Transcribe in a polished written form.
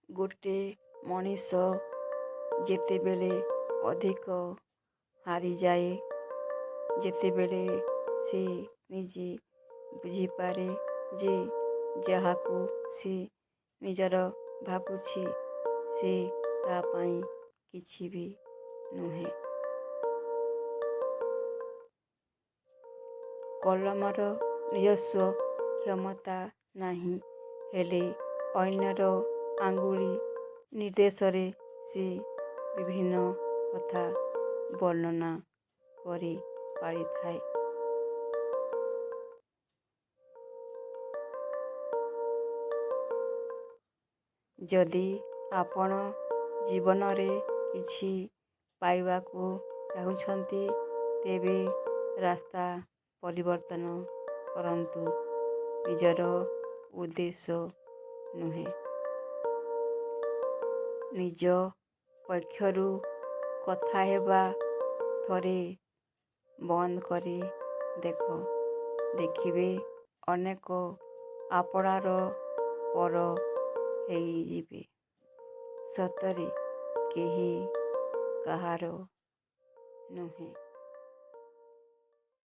गोटे मनीष जेतेबेले अधिक हारी जाए, जेतेबेले से निजे बुझीपारे जे जहाकू से निजर भावुछि से ता पाई किछि भी नुहे। कलमर निजस्व क्षमता नाही हेले अन्यर आंगुली निर्देशरे से विभिन्न कथा वर्णना करि पारिथाए। जदि आपण जीवन रे किछि पाइबाकू चाहुछंती तेबे रास्ता परिवर्तन करंतु, निजर उद्देश्य नुहे। निज पक्षरु कथा हेबा थरे बंद करी देख, देखिबे अनेक आपणार पर हेई जिबे। सतरे केही कहार नुहे।